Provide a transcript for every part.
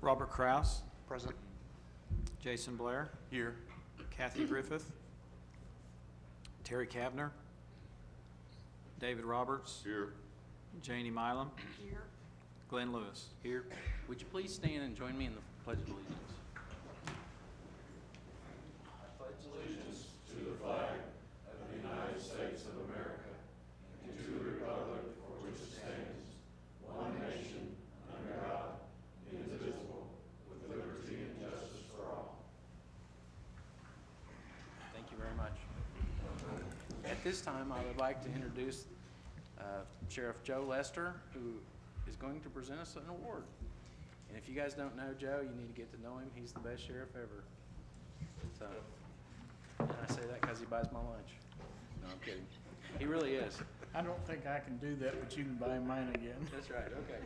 Robert Kraus, Present. Jason Blair, Here. Kathy Griffith, Terry Kavner, David Roberts, Here. Janie Milam, Here. Glenn Lewis. Here. Would you please stand and join me in the Pledge of Allegiance? Thank you very much. At this time, I would like to introduce Sheriff Joe Lester, who is going to present us an award. And if you guys don't know Joe, you need to get to know him. He's the best sheriff ever. So, and I say that because he buys my lunch. No, I'm kidding. He really is. I don't think I can do that, but you can buy mine again. That's right, okay.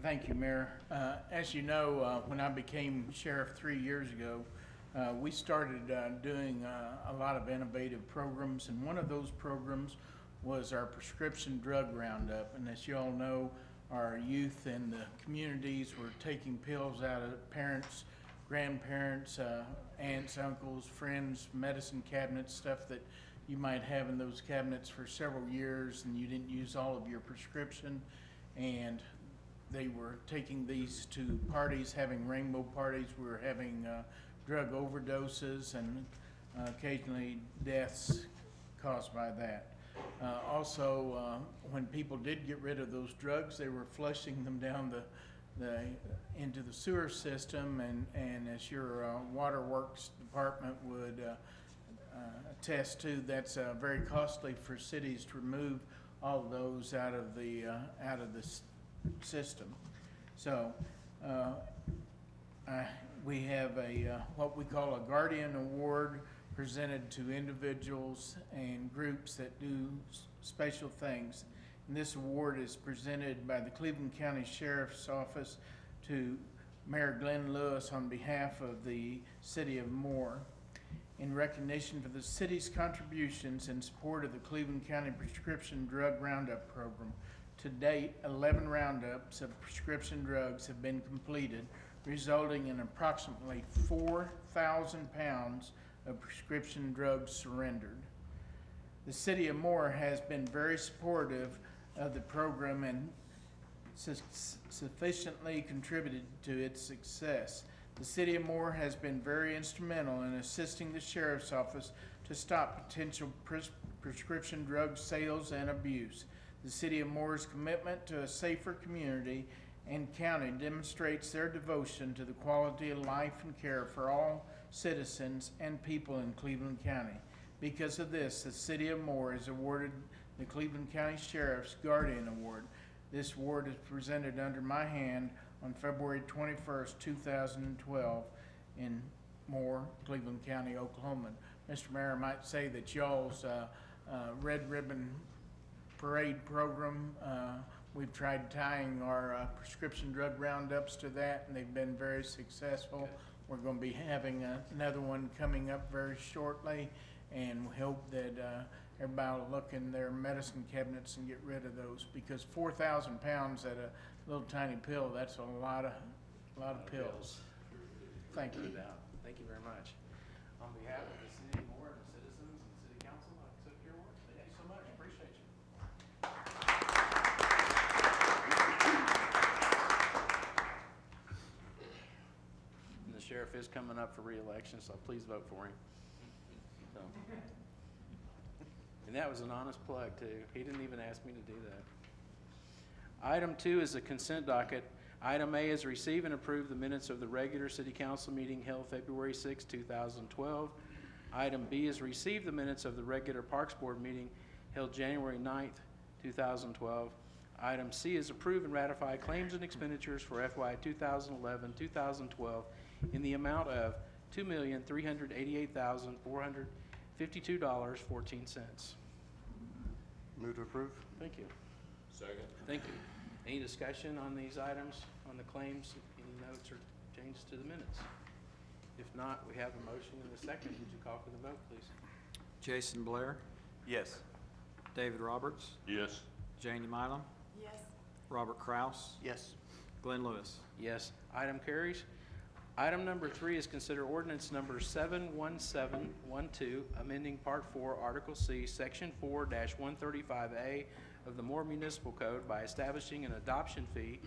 Thank you, Mayor. As you know, when I became sheriff 3 years ago, we started doing a lot of innovative programs, and one of those programs was our prescription drug roundup. And as you all know, our youth in the communities were taking pills out of parents, grandparents, aunts, uncles, friends, medicine cabinets, stuff that you might have in those cabinets for several years and you didn't use all of your prescription. And they were taking these to parties, having rainbow parties. We were having drug overdoses and occasionally deaths caused by that. Also, when people did get rid of those drugs, they were flushing them down into the sewer system, and as your waterworks department would attest to, that's very costly for cities to remove all of those out of the system. So we have what we call a Guardian Award presented to individuals and groups that do special things. And this award is presented by the Cleveland County Sheriff's Office to Mayor Glenn Lewis on behalf of the City of Moore, in recognition for the city's contributions in support of the Cleveland County Prescription Drug Roundup Program. To date, 11 roundups of prescription drugs have been completed, resulting in approximately 4,000 pounds of prescription drugs surrendered. The City of Moore has been very supportive of the program and sufficiently contributed to its success. The City of Moore has been very instrumental in assisting the Sheriff's Office to stop potential prescription drug sales and abuse. The City of Moore's commitment to a safer community and county demonstrates their devotion to the quality of life and care for all citizens and people in Cleveland County. Because of this, the City of Moore is awarded the Cleveland County Sheriff's Guardian Award. This award is presented under my hand on February 21st, 2012 in Moore, Cleveland County, Oklahoma. Mr. Mayor, I might say that y'all's Red Ribbon Parade program, we've tried tying our prescription drug roundups to that, and they've been very successful. Okay. We're going to be having another one coming up very shortly, and we hope that everybody will look in their medicine cabinets and get rid of those, because 4,000 pounds at a little tiny pill, that's a lot of pills. Thank you. No doubt. Thank you very much. On behalf of the City of Moore and the citizens and City Council, I accept your award. Thank you so much. Appreciate you. And the sheriff is coming up for re-election, so please vote for him. So. And that was an honest plug, too. He didn't even ask me to do that. Item 2 is the consent docket. Item A is receive and approve the minutes of the regular City Council meeting held February 6, 2012. Item B is receive the minutes of the regular Parks Board meeting held January 9th, 2012. Item C is approve and ratify claims and expenditures for FY 2011-2012 in the amount of $2,388,452.14. Move to approve. Thank you. Second. Thank you. Any discussion on these items, on the claims, any notes or changes to the minutes? If not, we have a motion and a second. Would you call for the vote, please? Jason Blair, Yes. David Roberts, Yes. Janie Milam, Yes. Robert Kraus, Yes. Glenn Lewis. Yes, item carries. Item number 3 is consider ordinance number 71712, amending Part 4, Article C, Section 4-135A of the Moore Municipal Code by establishing an adoption fee,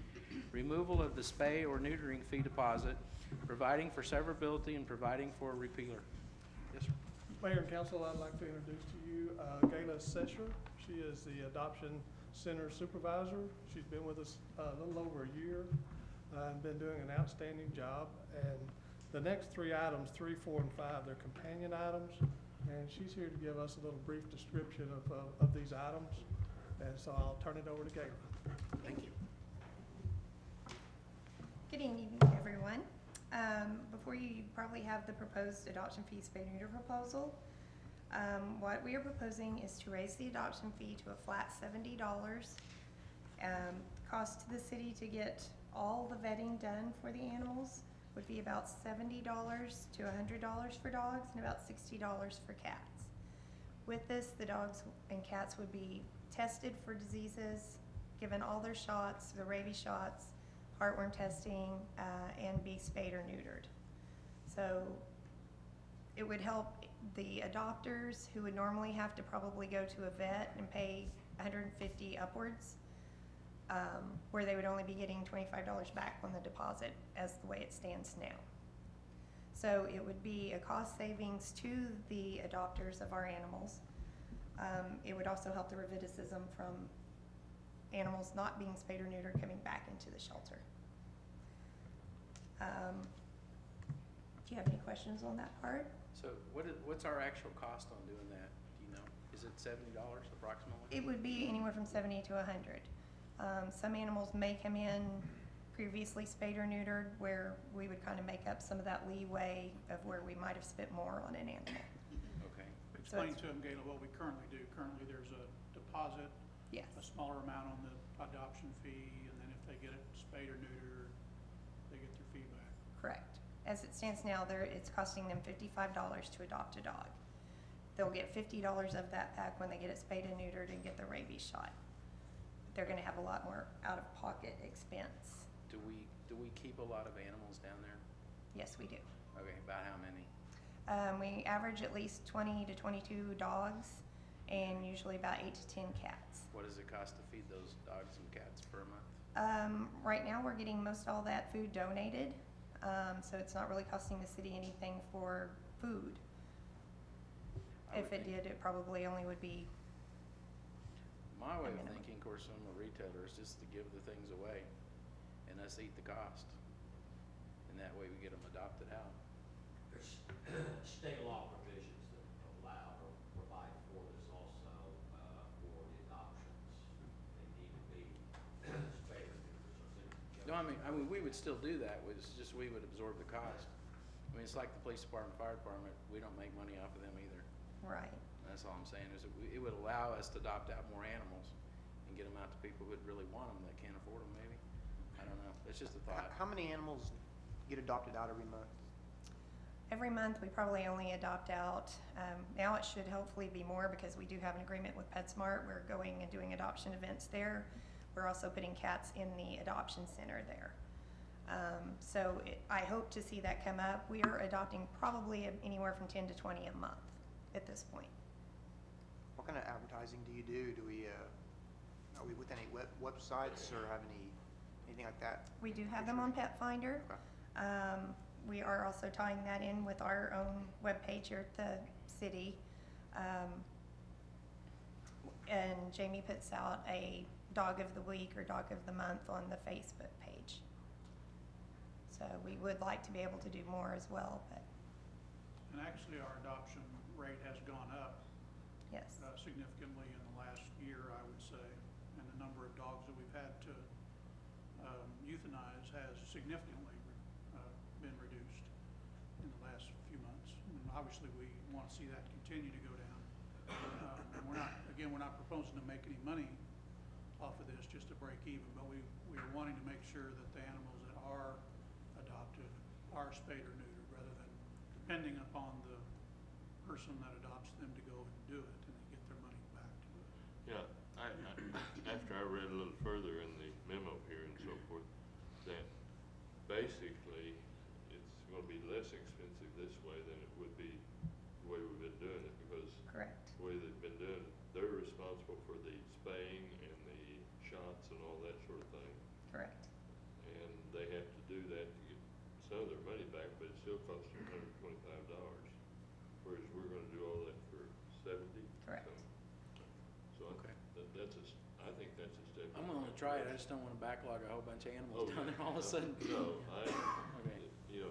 removal of the spay or neutering fee deposit, providing for severability, and providing for a repealer. Yes, sir. Mayor and council, I'd like to introduce to you Gayla Sesher. She is the Adoption Center Supervisor. She's been with us a little over a year and been doing an outstanding job. And the next 3 items, 3, 4, and 5, they're companion items. And she's here to give us a little brief description of these items. And so I'll turn it over to Gayla. Thank you. Good evening, everyone. Before you probably have the proposed adoption fee spay neuter proposal. What we are proposing is to raise the adoption fee to a flat $70. Cost to the city to get all the vetting done for the animals would be about $70 to $100 for dogs and about $60 for cats. With this, the dogs and cats would be tested for diseases, given all their shots, the rabies shots, heartworm testing, and be spayed or neutered. So it would help the adopters who would normally have to probably go to a vet and pay $150 upwards, where they would only be getting $25 back on the deposit as the way it stands now. So it would be a cost savings to the adopters of our animals. It would also help the recidivism from animals not being spayed or neutered coming back into the shelter. Do you have any questions on that part? So what's our actual cost on doing that? Do you know? Is it $70 approximately? It would be anywhere from 70 to 100. Some animals may come in previously spayed or neutered, where we would kind of make up some of that leeway of where we might have spent more on an animal. Okay. Explain to them, Gayla, what we currently do. Currently, there's a deposit, Yes, a smaller amount on the adoption fee, and then if they get it spayed or neutered, they get their fee back. correct. As it stands now, it's costing them $55 to adopt a dog. They'll get $50 of that back when they get it spayed and neutered and get the rabies shot. They're gonna have a lot more out-of-pocket expense. Do we keep a lot of animals down there? Yes, we do. Okay, about how many? We average at least 20 to 22 dogs and usually about 8 to 10 cats. What does it cost to feed those dogs and cats per month? Right now, we're getting most all that food donated, so it's not really costing the city anything for food. I would If it think- did, it probably only would be, My way of minimum. thinking, of course, I'm a retailer, is just to give the things away and us eat the cost. And that way we get them adopted out. There's state law provisions that allow or provide for this also, for the adoptions. They need to be spayed or neutered. No, I mean, we would still do that, it's just we would absorb the cost. I mean, it's like the police department, fire department, we don't make money off of them either. right. That's all I'm saying, is it would allow us to adopt out more animals and get them out to people who'd really want them, that can't afford them maybe. I don't know, it's just a thought. How many animals get adopted out every month? Every month, we probably only adopt out, now it should hopefully be more because we do have an agreement with PetSmart. We're going and doing adoption events there. We're also putting cats in the adoption center there. I hope to see that come up. We are adopting probably anywhere from 10 to 20 a month at this point. What kind of advertising do you do? Are we with any websites or have anything like that? We do have them on Pet Finder. Okay. We are also tying that in with our own webpage here at the city. And Jamie puts out a dog of the week or dog of the month on the Facebook page. So we would like to be able to do more as well, but And actually, our adoption rate has gone up yes. significantly in the last year, I would say. And the number of dogs that we've had to euthanize has significantly been reduced in the last few months. And obviously, we want to see that continue to go down. And we're not proposing to make any money off of this, just to break even, but we are wanting to make sure that the animals that are adopted are spayed or neutered, rather than depending upon the person that adopts them to go and do it, and they get their money back to it. Yeah, after I read a little further in the memo here and so forth, that basically it's gonna be less expensive this way than it would be the way we've been doing it, because Correct. the way they've been doing it, they're responsible for the spaying and the shots and all that sort of thing. Correct. And they have to do that to get some of their money back, but it still costs them $125. Whereas we're gonna do all that for 70. Correct. So Okay. I think that's a step. I'm gonna try it, I just don't wanna backlog a whole bunch of animals down there all of a sudden. No, Okay.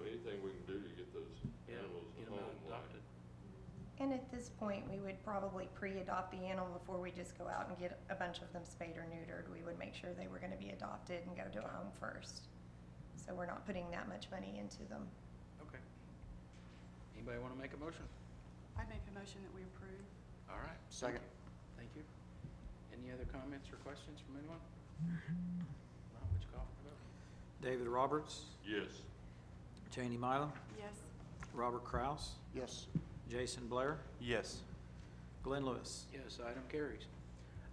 anything we can do to get those Yeah, animals get 'em out home. adopted. And at this point, we would probably pre-adopt the animal before we just go out and get a bunch of them spayed or neutered. We would make sure they were gonna be adopted and go to a home first. So we're not putting that much money into them. Okay. Anybody wanna make a motion? I make a motion that we approve. All right. Second. Thank you. Any other comments or questions from anyone? No, would you call for the vote? David Roberts, Yes. Janie Mylum, Yes. Robert Kraus, Yes. Jason Blair, Yes. Glenn Lewis. Yes, item carries.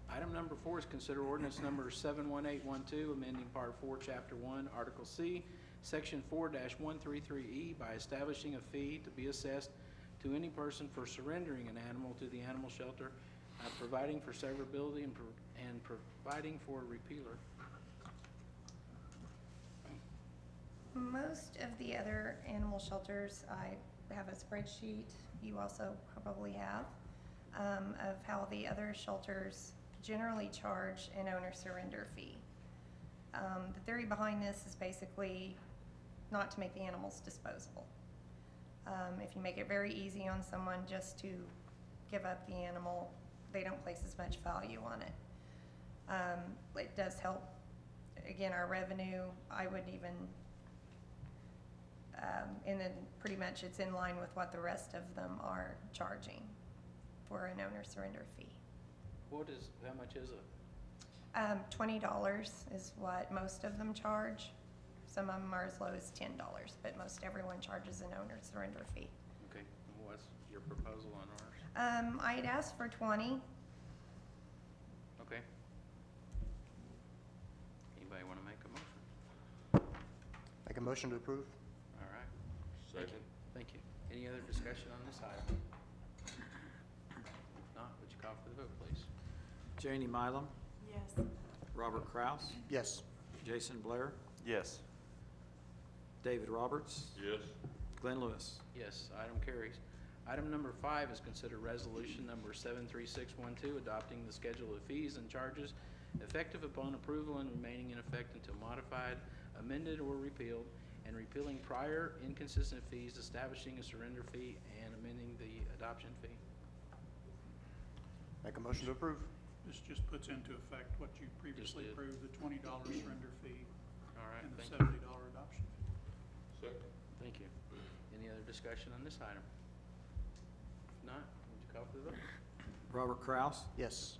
Item number 4 is consider ordinance number 71812, amending Part 4, Chapter 1, Article C, Section 4-133E by establishing a fee to be assessed to any person for surrendering an animal to the animal shelter, providing for severability and providing for a repealer. Most of the other animal shelters, I have a spreadsheet, you also probably have, of how the other shelters generally charge an owner surrender fee. The theory behind this is basically not to make the animals disposable. If you make it very easy on someone just to give up the animal, they don't place as much value on it. It does help, again, our revenue. I would even, and then pretty much it's in line with what the rest of them are charging for an owner surrender fee. How much is it? $20 is what most of them charge. Some of them are as low as $10, but most everyone charges an owner surrender fee. Okay, and what's your proposal on ours? I had asked for 20. Okay. Anybody want to make a motion? Make a motion to approve? All right, Second. thank you. Any other discussion on this item? If not, would you call for the vote, please? Janie Mylum, Yes. Robert Kraus, Yes. Jason Blair, Yes. David Roberts, Yes. Glenn Lewis. Yes, item carries. Item number 5 is consider resolution number 73612, adopting the schedule of fees and charges effective upon approval and remaining in effect until modified, amended, or repealed, and repealing prior inconsistent fees, establishing a surrender fee, and amending the adoption fee. Make a motion to approve? This just puts into effect what you previously did. approved, the $20 surrender fee All right, and the thank you. $70 adoption fee. Second. Thank you. Any other discussion on this item? If not, would you call for the vote? Robert Kraus, Yes.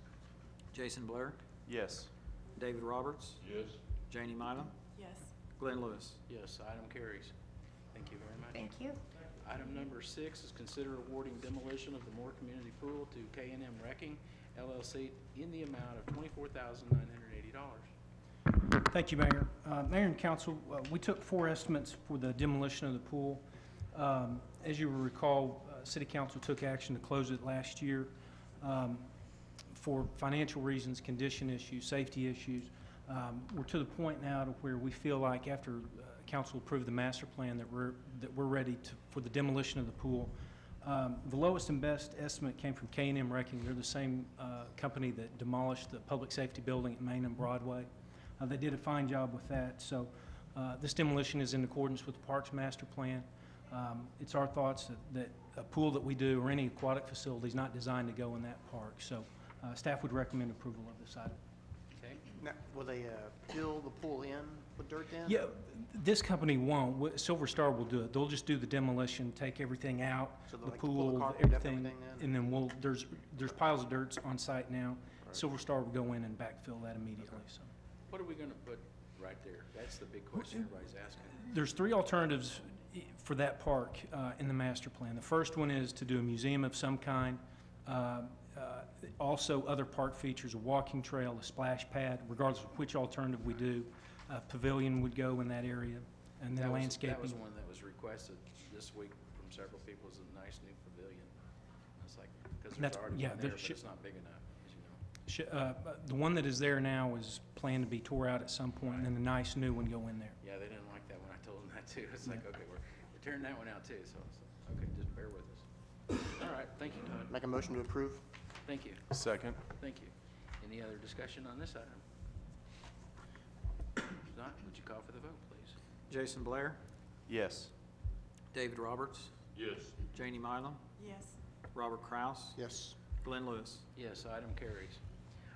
Jason Blair, Yes. David Roberts, Yes. Janie Mylum, Yes. Glenn Lewis. Yes, item carries. Thank you very much. Thank you. Item number 6 is consider awarding demolition of the Moore Community Pool to K&M Wrecking LLC in the amount of $24,980. Thank you, Mayor. Mayor and Council, we took 4 estimates for the demolition of the pool. As you will recall, City Council took action to close it last year for financial reasons, condition issues, safety issues. We're to the point now to where we feel like after Council approved the master plan that we're ready for the demolition of the pool. The lowest and best estimate came from K&M Wrecking. They're the same company that demolished the public safety building at Main and Broadway. They did a fine job with that. So this demolition is in accordance with the Parks Master Plan. It's our thoughts that a pool that we do or any aquatic facility is not designed to go in that park. So staff would recommend approval of this item. Okay? Now, will they fill the pool in with dirt then? Yeah, this company won't. Silver Star will do it. They'll just do the demolition, take everything out, So they'll the like pull the pool, carpet up, everything, everything then? and then there's piles of dirt on site now. Silver Star will go in and backfill that immediately, so. What are we going to put right there? That's the big question everybody's asking. There's 3 alternatives for that park in the master plan. The first one is to do a museum of some kind. Also, other park features, a walking trail, a splash pad, regardless of which alternative we do. pavilion would go in that area, and then That was landscaping. one that was requested this week from several people, is a nice new pavilion. It's like, because there's That's- already yeah, one there there, but should- it's not big enough, as you know. The one that is there now is planned to be tore out at some point, and then the nice new one go in there. Yeah, they didn't like that when I told them that too. It's like, okay, we're tearing that one out too, so it's like, okay, just bear with us. All right, thank you, Todd. Make a motion to approve? Thank you, Second. thank you. Any other discussion on this item? If not, would you call for the vote, please? Jason Blair, Yes. David Roberts, Yes. Janie Mylum, Yes. Robert Kraus, Yes. Glenn Lewis. Yes, item carries.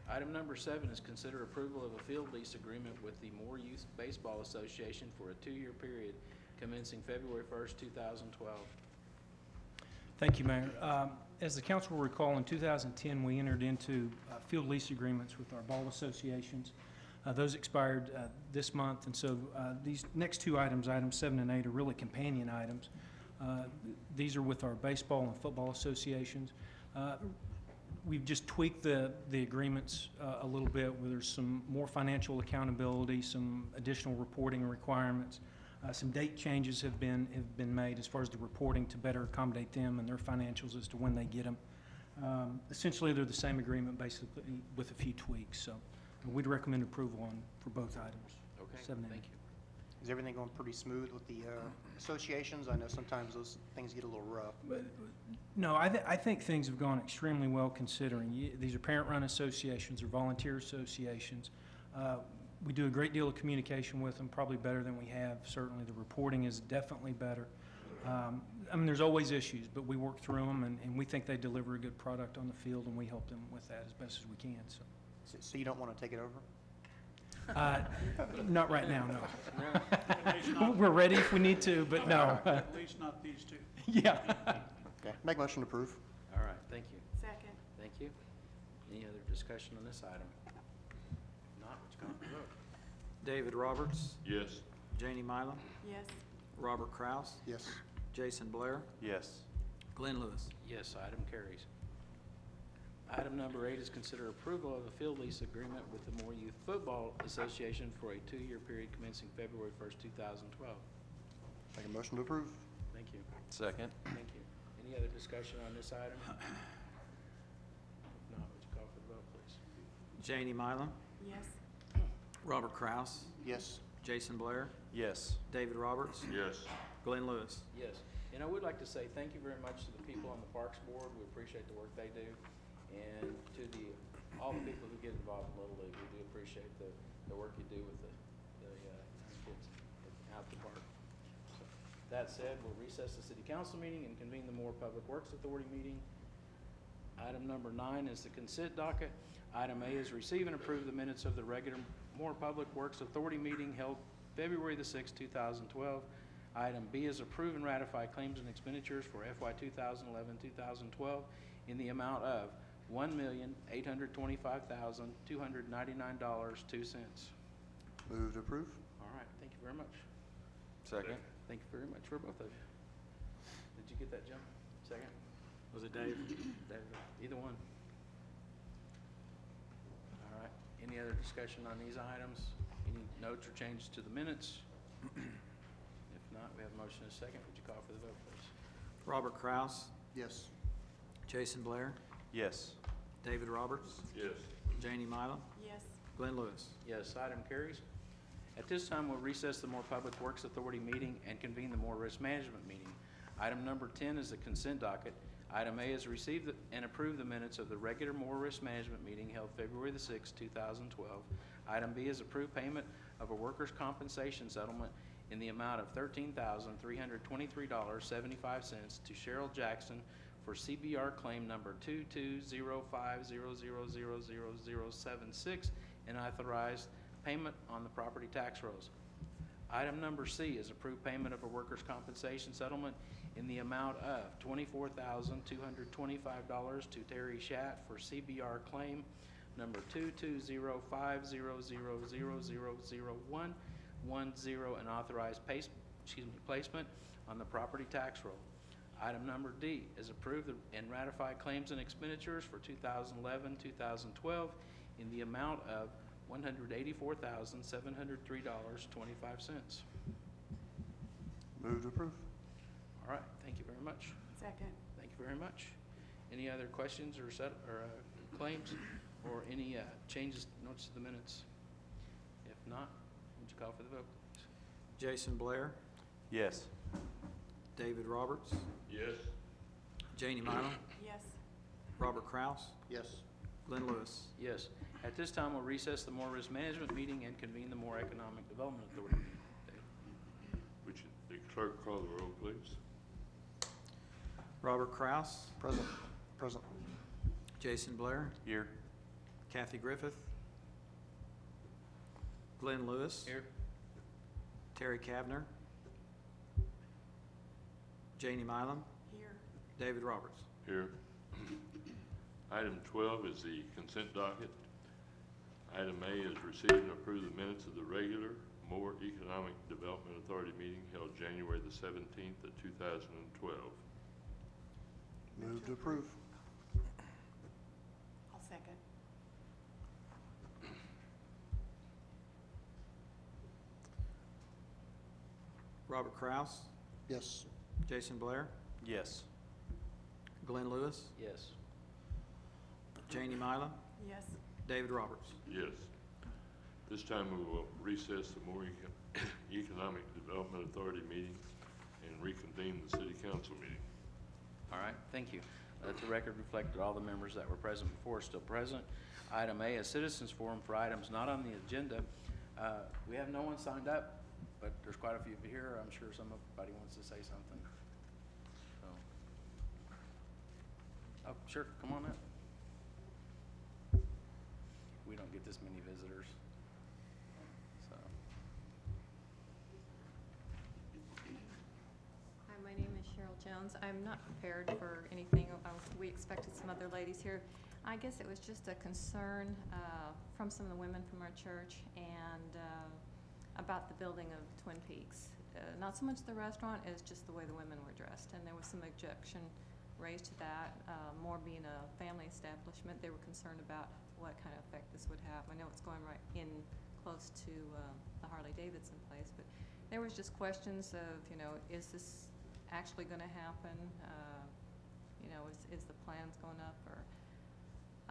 Item number 7 is consider approval of a field lease agreement with the Moore Youth Baseball Association for a 2-year period commencing February 1st, 2012. Thank you, Mayor. As the council will recall, in 2010, we entered into field lease agreements with our ball associations. Those expired this month, and so these next two items, items 7 and 8, are really companion items. These are with our baseball and football associations. We've just tweaked the agreements a little bit, where there's some more financial accountability, some additional reporting requirements. Some date changes have been made as far as the reporting to better accommodate them and their financials as to when they get them. Essentially, they're the same agreement, basically, with a few tweaks. So we'd recommend approval for both items. Okay, 7 and 8. thank you. Is everything going pretty smooth with the associations? I know sometimes those things get a little rough. No, I think things have gone extremely well, considering these are parent-run associations or volunteer associations. We do a great deal of communication with them, probably better than we have. Certainly, the reporting is definitely better. I mean, there's always issues, but we work through them, and we think they deliver a good product on the field, and we help them with that as best as we can. So you don't want to take it over? Not right now, no. At least not- We're ready if we need to, but no. At least not these two. Yeah. Okay, make motion to approve? All right, thank you. Second. Thank you. Any other discussion on this item? If not, would you call for the vote? David Roberts, Yes. Janie Mylum, Yes. Robert Kraus, Yes. Jason Blair, Yes. Glenn Lewis. Yes, item carries. Item number 8 is consider approval of a field lease agreement with the Moore Youth Football Association for a 2-year period commencing February 1st, 2012. Make a motion to approve? Thank you. Second. Thank you. Any other discussion on this item? If not, would you call for the vote, please? Janie Mylum, Yes. Robert Kraus, Yes. Jason Blair, Yes. David Roberts, Yes. Glenn Lewis. Yes, and I would like to say thank you very much to the people on the Parks Board. We appreciate the work they do. And to all the people who get involved in Little League, we do appreciate the work you do with the kids out at the park. So, that said, we'll recess the city council meeting and convene the Moore Public Works Authority meeting. Item number 9 is the consent docket. Item A is receive and approve the minutes of the regular Moore Public Works Authority meeting held February the 6th, 2012. Item B is approve and ratify claims and expenditures for FY 2011-2012 in the amount of $1,825,299.02. Move to approve? All right, thank you very much. Second. Thank you very much for both of you. Did you get that, Jim? Second? Was it Dave? David, either one. All right, any other discussion on these items? Any notes or changes to the minutes? If not, we have a motion and a second. Would you call for the vote, please? Robert Kraus, Yes. Jason Blair, Yes. David Roberts, Yes. Janie Mylum, Yes. Glenn Lewis. Yes, item carries. At this time, we'll recess the Moore Public Works Authority meeting and convene the Moore Risk Management meeting. Item number 10 is the consent docket. Item A is receive and approve the minutes of the regular Moore Risk Management meeting held February the 6th, 2012. Item B is approve payment of a workers' compensation settlement in the amount of $13,323.75 to Cheryl Jackson for CBR claim number 22050000076 and authorized payment on the property tax rolls. Item number C is approve payment of a workers' compensation settlement in the amount of $24,225 to Terry Schatt for CBR claim number 2205000000110 and authorized placement on the property tax roll. Item number D is approve and ratify claims and expenditures for 2011-2012 in the amount of $184,703.25. Move to approve. All right, thank you very much. Second. Thank you very much. Any other questions or claims or any changes, notes to the minutes? If not, would you call for the vote, please? Jason Blair, Yes. David Roberts, Yes. Janie Mylum, Yes. Robert Kraus, Yes. Glenn Lewis. Yes. At this time, we'll recess the Moore Risk Management meeting and convene the Moore Economic Development Authority meeting. Dave? Would you, the clerk call the roll, please? Robert Kraus, Present. Present. Jason Blair, Here. Kathy Griffith, Glenn Lewis, Here. Terry Kavner, Janie Mylum, Here. David Roberts. Here. Item 12 is the consent docket. Item A is receive and approve the minutes of the regular Moore Economic Development Authority meeting held January the 17th of 2012. Move to approve. I'll second. Robert Kraus, Yes. Jason Blair, Yes. Glenn Lewis, Yes. Janie Mylum, Yes. David Roberts. Yes. This time we will recess the Moore Economic Development Authority meeting and reconvene the city council meeting. All right, thank you. Let the record reflect that all the members that were present before are still present. Item A, a citizens forum for items not on the agenda. We have no one signed up, but there's quite a few here. I'm sure somebody wants to say something. So, oh, sure, come on up. We don't get this many visitors, so. Hi, my name is Cheryl Jones. I'm not prepared for anything. We expected some other ladies here. I guess it was just a concern from some of the women from our church and about the building of Twin Peaks. Not so much the restaurant as just the way the women were dressed. And there was some objection raised to that. More being a family establishment, they were concerned about what kind of effect this would have. I know it's going right in close to the Harley-Davidson place, but there was just questions of, you know, is this actually going to happen? You know, is the plans going up or?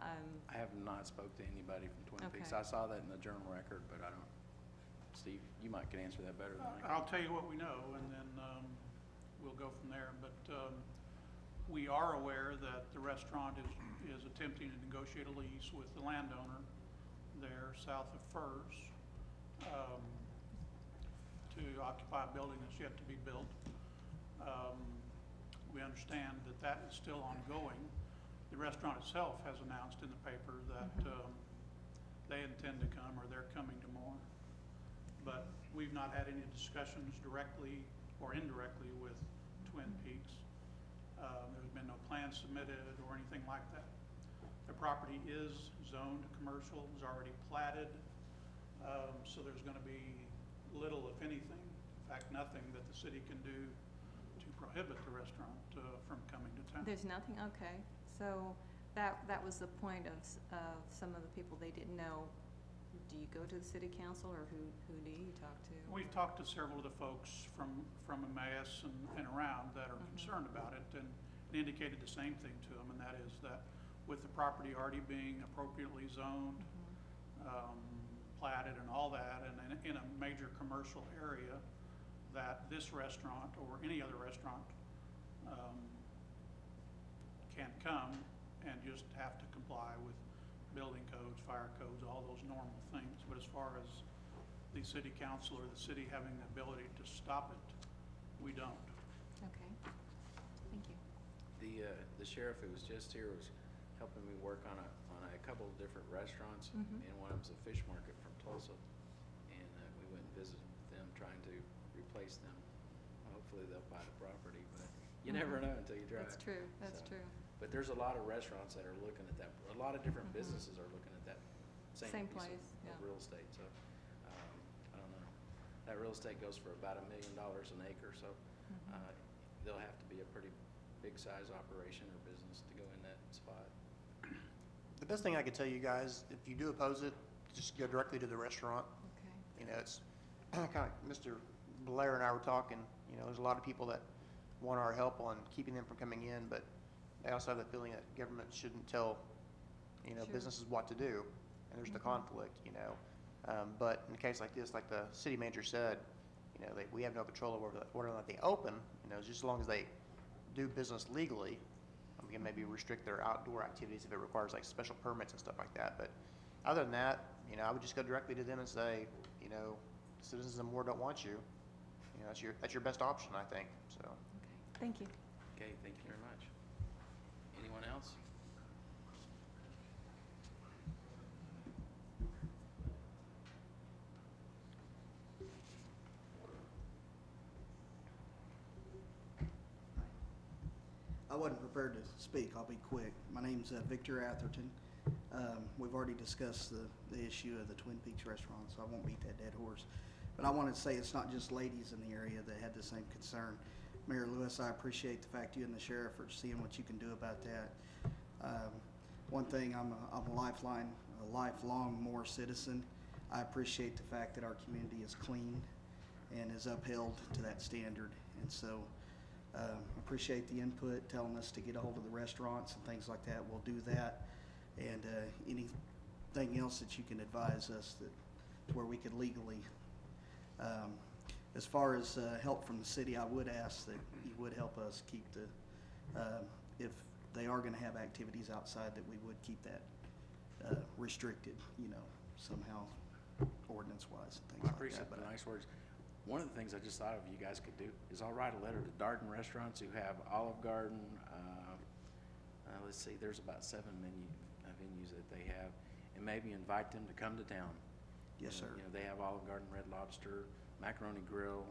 I have not spoke to anybody from Twin Peaks. Okay. I saw that in the journal record, but I don't. Steve, you might can answer that better than I can. I'll tell you what we know, and then we'll go from there. But we are aware that the restaurant is attempting to negotiate a lease with the landowner there south of Furs to occupy a building that's yet to be built. We understand that that is still ongoing. The restaurant itself has announced in the paper that they intend to come or they're coming to Moore. But we've not had any discussions directly or indirectly with Twin Peaks. There's been no plan submitted or anything like that. The property is zoned commercial, is already platted, so there's going to be little, if anything, in fact, nothing that the city can do to prohibit the restaurant from coming to town. There's nothing? Okay. So that was the point of some of the people, they didn't know. Do you go to the city council or who do you talk to? We've talked to several of the folks from Emmaus and around that are concerned about it and indicated the same thing to them, and that is that with the property already being appropriately zoned, platted and all that, and in a major commercial area, that this restaurant or any other restaurant can come and just have to comply with building codes, fire codes, all those normal things. But as far as the city council or the city having the ability to stop it, we don't. Okay. Thank you. The sheriff who was just here was helping me work on a couple of different restaurants, and one of them's a fish market from Tulsa, and we went and visited them trying to replace them. Hopefully they'll buy the property, but you never know until you try. That's true. That's So, true. But there's a lot of restaurants that are looking at that. A lot of different businesses are looking at that same piece place, of yeah. real estate. So I don't know. That real estate goes for about $1 million an acre, so they'll have to be a pretty big size operation or business to go in that spot. The best thing I could tell you guys, if you do oppose it, just go directly to the restaurant. Okay. You know, it's kind of, Mr. Blair and I were talking, you know, there's a lot of people that want our help on keeping them from coming in, but they also have the feeling that government shouldn't tell, you know, Sure. businesses what to do, and there's the conflict, you know. But in a case like this, like the city manager said, you know, we have no control over whether or not they open, you know, just as long as they do business legally. We can maybe restrict their outdoor activities if it requires like special permits and stuff like that. But other than that, you know, I would just go directly to them and say, you know, citizens of Moore don't want you. You know, that's your best option, I think, so. Okay, thank you. Okay, thank you very much. Anyone else? I wasn't prepared to speak. I'll be quick. My name's Victor Atherton. We've already discussed the issue of the Twin Peaks restaurant, so I won't beat that dead horse. But I wanted to say it's not just ladies in the area that had the same concern. Mayor Lewis, I appreciate the fact you and the sheriff are seeing what you can do about that. One thing, I'm a lifelong Moore citizen. I appreciate the fact that our community is clean and is upheld to that standard. And so appreciate the input, telling us to get a hold of the restaurants and things like that. We'll do that. And anything else that you can advise us to where we could legally. As far as help from the city, I would ask that you would help us keep if they are going to have activities outside, that we would keep that restricted, you know, somehow ordinance-wise and things I like appreciate that. the nice words. One of the things I just thought of you guys could do is I'll write a letter to Darden Restaurants who have Olive Garden. Let's see, there's about 7 venues that they have, and maybe invite them to come to town. Yes, sir. You know, they have Olive Garden, Red Lobster, Macaroni Grill.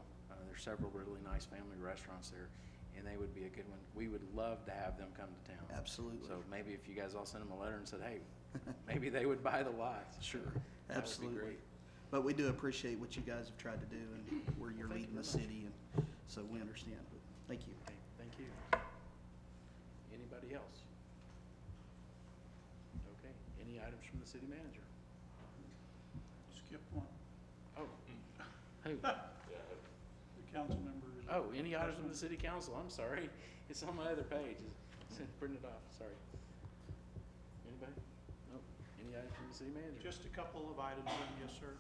There's several really nice family restaurants there, and they would be a good one. We would love to have them come to town. Absolutely. So maybe if you guys all sent them a letter and said, hey, maybe they would buy the lot. Sure, That absolutely. would be great. But we do appreciate what you guys have tried to do and where you're Thank you leading the very city, and so we understand. But thank you. Okay, thank you. Anybody else? Okay, any items from the city manager? Skip one. Oh, who? The council members. Oh, any items from the city council? I'm sorry. It's on my other page. Print it off, sorry. Anybody? No. Any items from the city manager? Just a couple of items, then, yes, sir.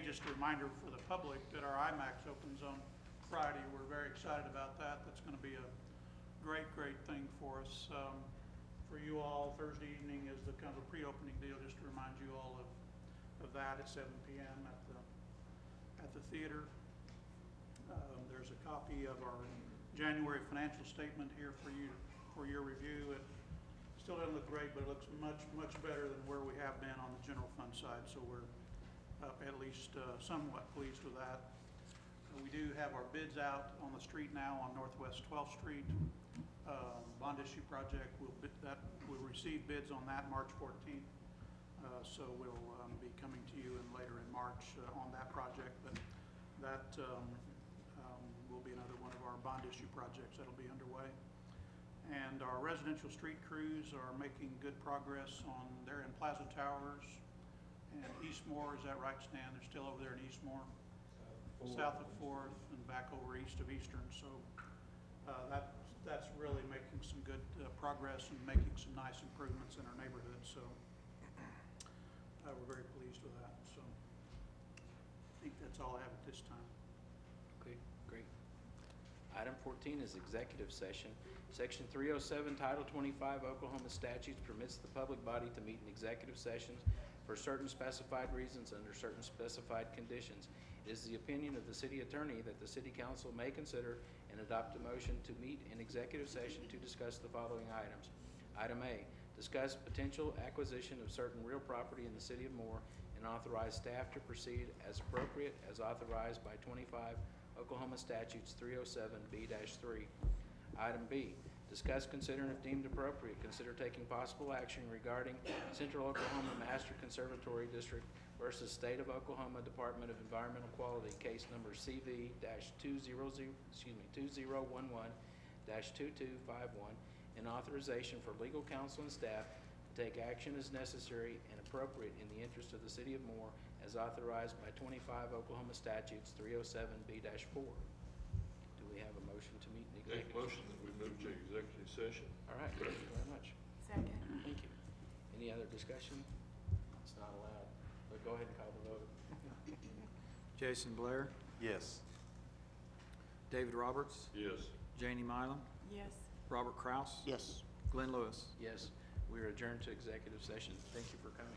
Just a reminder for the public that our IMAX opens on Friday. We're very excited about that. That's going to be a great thing for us. For you all, Thursday evening is the kind of a pre-opening deal, just to remind you all of that at 7 p.m. at the theater. There's a copy of our January financial statement here for you for your review. It still doesn't look great, but it looks much better than where we have been on the general fund side. So we're at least somewhat pleased with that. We do have our bids out on the street now on Northwest 12th Street. Bond issue project, we'll receive bids on that March 14th. So we'll be coming to you later in March on that project. But that will be another one of our bond issue projects that'll be underway. And our residential street crews are making good progress they're in Plaza Towers and Eastmore. Is that right, Stan? They're still over there in Eastmore? South of 4th and back over east of Eastern. So that's really making some good progress and making some nice improvements in our neighborhood. So we're very pleased with that. So I think that's all I have at this time. Okay, great. Item 14 is executive session. Section 307, Title 25 Oklahoma statutes permits the public body to meet in executive sessions for certain specified reasons under certain specified conditions. It is the opinion of the city attorney that the city council may consider and adopt a motion to meet in executive session to discuss the following items. Item A, discuss potential acquisition of certain real property in the city of Moore and authorize staff to proceed as appropriate as authorized by 25 Oklahoma statutes 307B-3. Item B, discuss, consider, and if deemed appropriate, consider taking possible action regarding Central Oklahoma Master Conservatory District versus State of Oklahoma Department of Environmental Quality, case number CV-2011-2251, and authorization for legal counsel and staff to take action as necessary and appropriate in the interest of the city of Moore as authorized by 25 Oklahoma statutes 307B-4. Do we have a motion to meet in Make executive? a motion that we move to executive session. All right, thank you very much. Second. Thank you. Any other discussion? It's not allowed, but go ahead and call the vote. Jason Blair, Yes. David Roberts, Yes. Janie Mylum, Yes. Robert Kraus, Yes. Glenn Lewis. Yes, we are adjourned to executive session. Thank you for coming.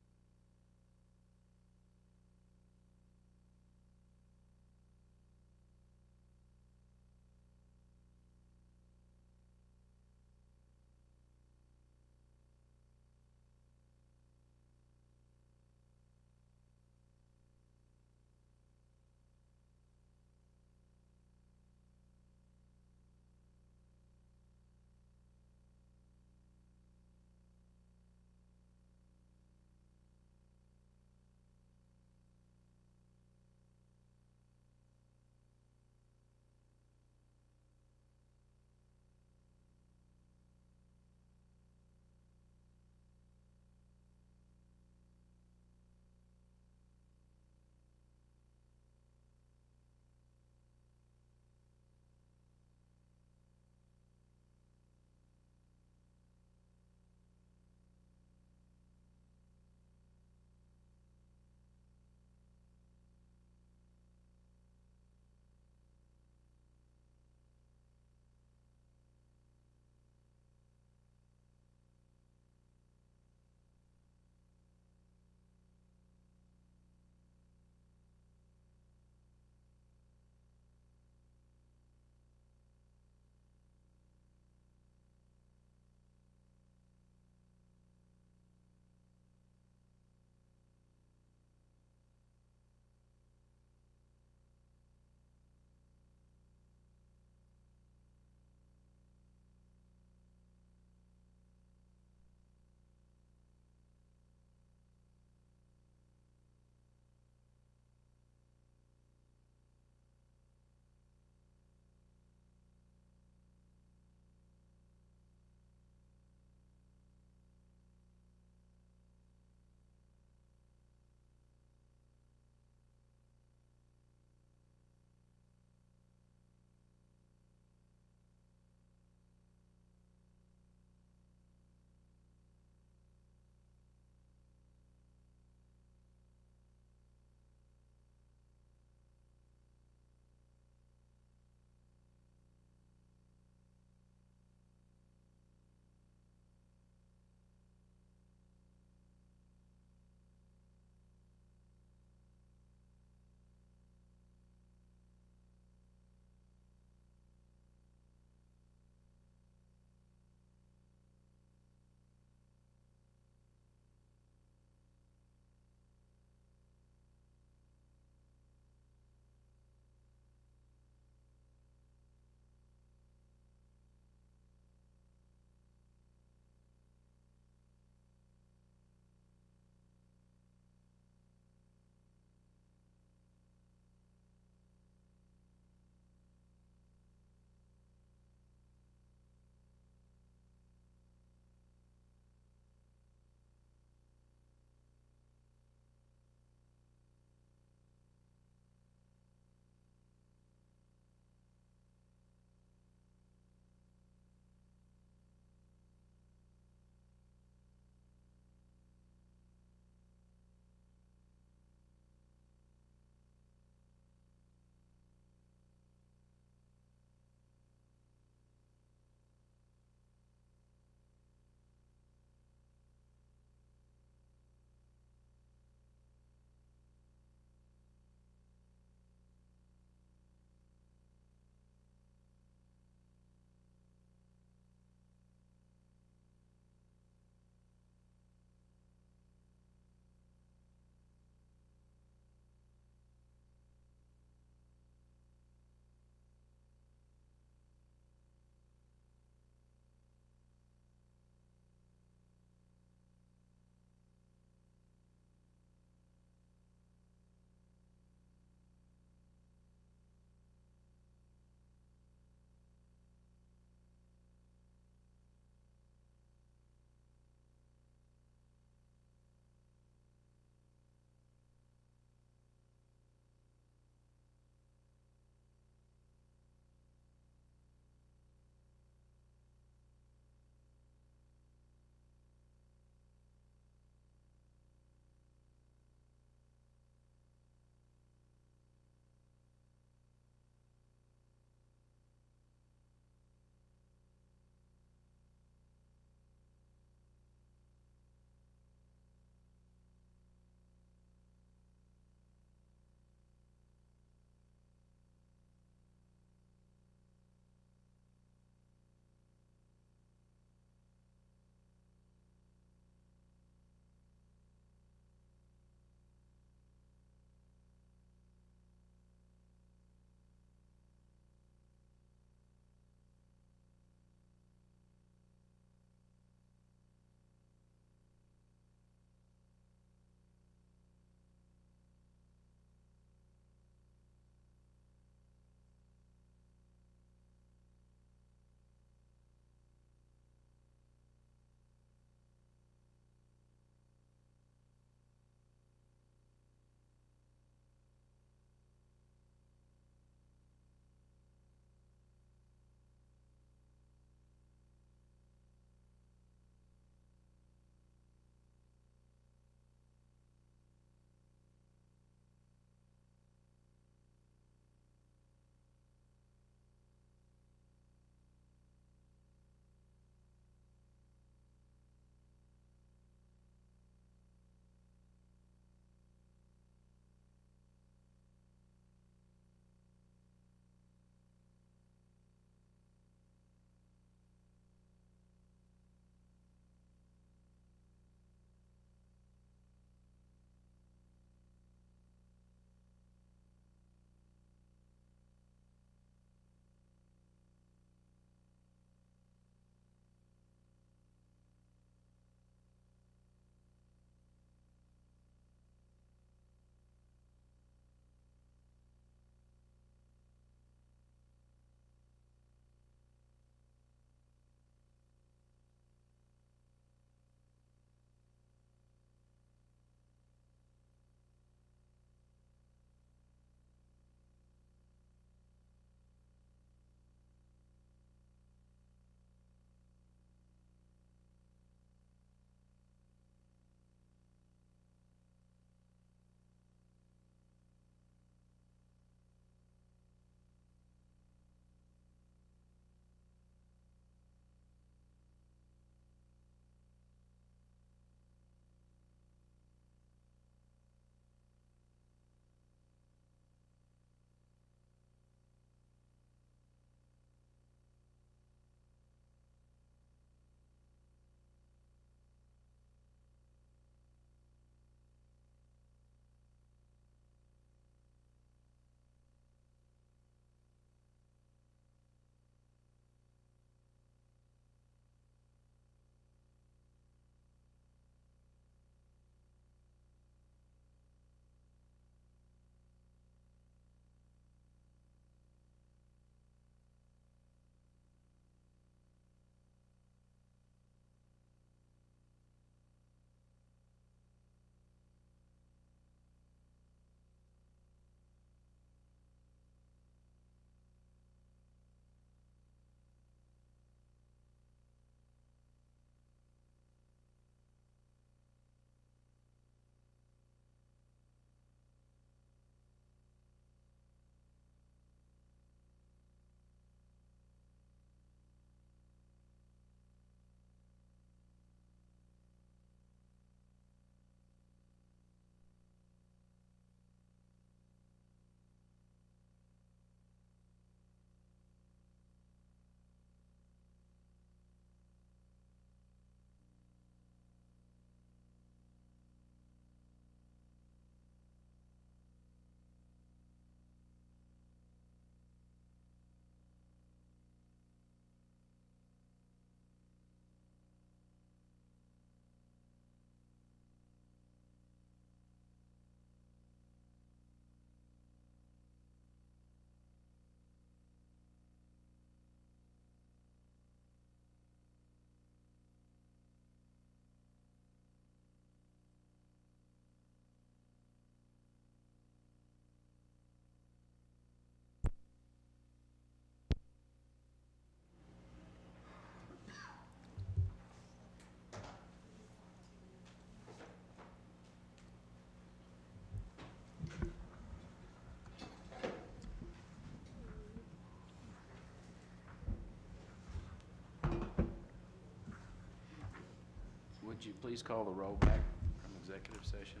you please call the roll back from executive session?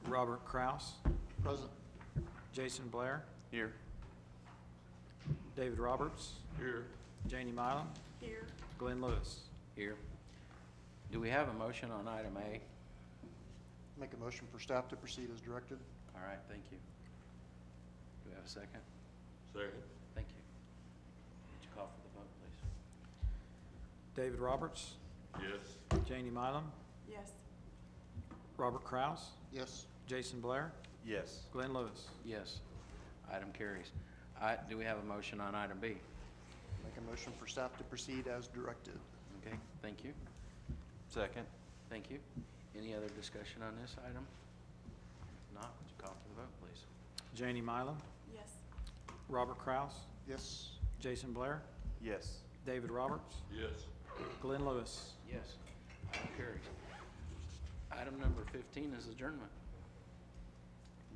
Robert Kraus, Present. Jason Blair, Here. David Roberts, Here. Janie Mylum, Here. Glenn Lewis. Here. Do we have a motion on item A? Make a motion for staff to proceed as directed. All right, thank you. Do we have a second? Second. Thank you. Would you call for the vote, please? David Roberts, Yes. Janie Mylum, Yes. Robert Kraus, Yes. Jason Blair, Yes. Glenn Lewis. Yes. Item carries. Do we have a motion on item B? Make a motion for staff to proceed as directed. Okay, thank you. Second. Thank you. Any other discussion on this item? If not, would you call for the vote, please? Janie Mylum, Yes. Robert Kraus, Yes. Jason Blair, Yes. David Roberts, Yes. Glenn Lewis. Yes. Item carries. Item number 15 is adjournment.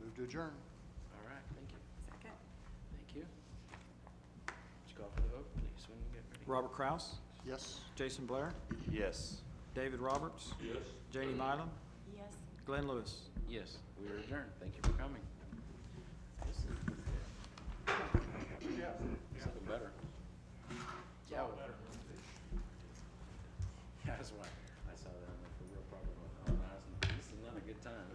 Move to adjourn. All right, thank you. Second. Thank you. Would you call for the vote, please, when you get ready? Robert Kraus, Yes. Jason Blair, Yes. David Roberts, Yes. Janie Mylum, Yes. Glenn Lewis. Yes, we are adjourned. Thank you for coming. This is looking better. Yeah. That's why I saw that on the real property. This is not a good time.